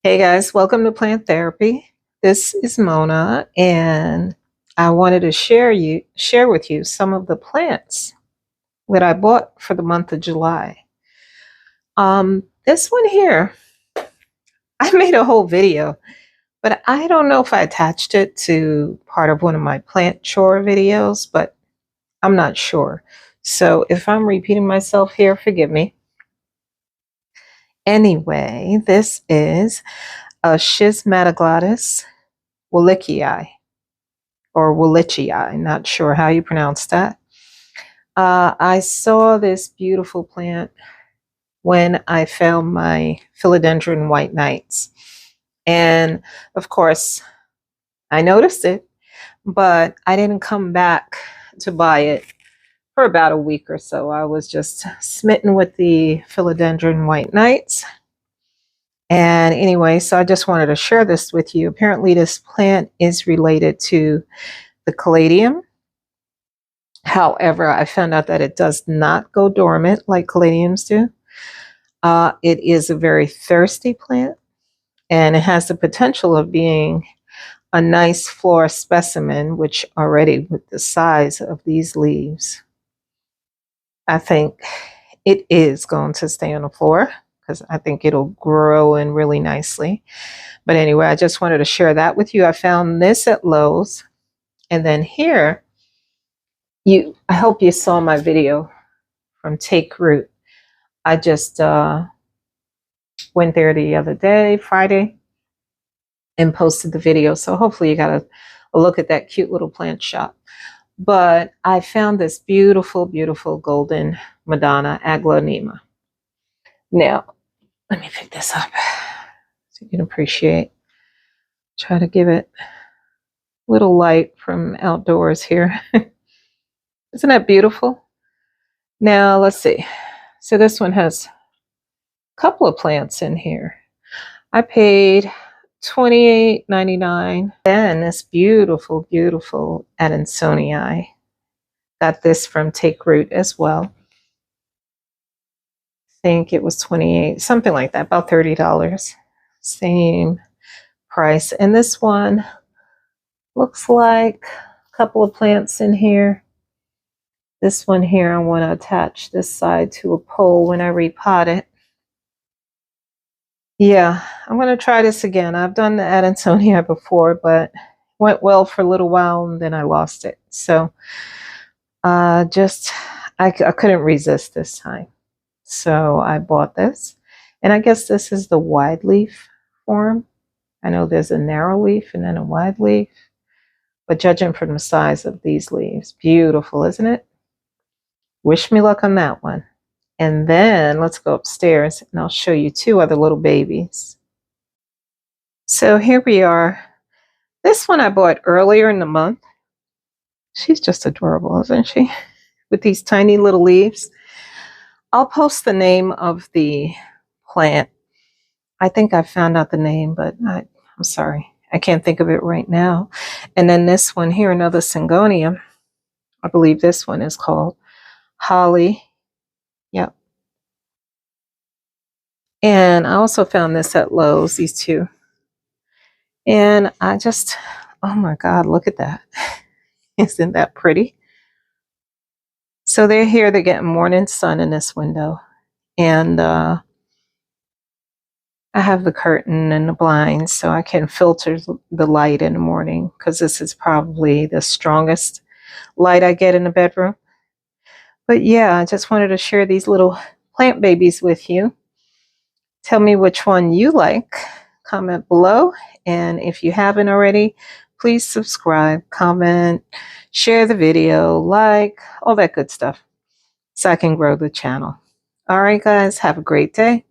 Hey guys, welcome to Plant Therapy. This is Mona, and I wanted to share with you some of the plants that I bought for the month of July. This one here, I made a whole video, but I don't know if I attached it to part of one of my plant chore videos, but I'm not sure. So if I'm repeating myself here, forgive me. Anyway, this is a Schismatoglotis willichii. Or Wallachii, not sure how you pronounce that. I saw this beautiful plant when I found my philodendron white knights. And of course, I noticed it, but I didn't come back to buy it for about a week or so. I was just smitten with the philodendron white knights. And anyway, so I just wanted to share this with you. Apparently, this plant is related to the caladium. However, I found out that it does not go dormant like caladiums do. It is a very thirsty plant, and it has the potential of being a nice floor specimen, which already with the size of these leaves, I think it is going to stay on the floor because I think it'll grow in really nicely. But anyway, I just wanted to share that with you. I found this at Lowe's. And then here, I hope you saw my video from Take Root. I just went there the other day, Friday, and posted the video. So hopefully you got a look at that cute little plant shop. But I found this beautiful, beautiful golden Madonna aglaonema. Now, let me pick this up so you can appreciate. Try to give it a little light from outdoors here. Isn't that beautiful? Now, let's see. So this one has a couple of plants in here. I paid $28.99. Then this beautiful, beautiful Adansonii. Got this from Take Root as well. I think it was $28, something like that, about $30. Same price. And this one looks like a couple of plants in here. This one here, I want to attach this side to a pole when I repot it. Yeah, I'm going to try this again. I've done the Adansonii before, but went well for a little while and then I lost it. So I couldn't resist this time. So I bought this. And I guess this is the wide leaf form. I know there's a narrow leaf and then a wide leaf. But judging from the size of these leaves, beautiful, isn't it? Wish me luck on that one. And then let's go upstairs and I'll show you two other little babies. So here we are. This one I bought earlier in the month. She's just adorable, isn't she? With these tiny little leaves. I'll post the name of the plant. I think I found out the name, but I'm sorry. I can't think of it right now. And then this one here, another Syngonium. I believe this one is called Holly. Yep. And I also found this at Lowe's, these two. And I just, oh my God, look at that. Isn't that pretty? So they're here, they're getting morning sun in this window. And I have the curtain and the blinds so I can filter the light in the morning because this is probably the strongest light I get in the bedroom. But yeah, I just wanted to share these little plant babies with you. Tell me which one you like. Comment below. And if you haven't already, please subscribe, comment, share the video, like, all that good stuff so I can grow the channel. All right, guys, have a great day.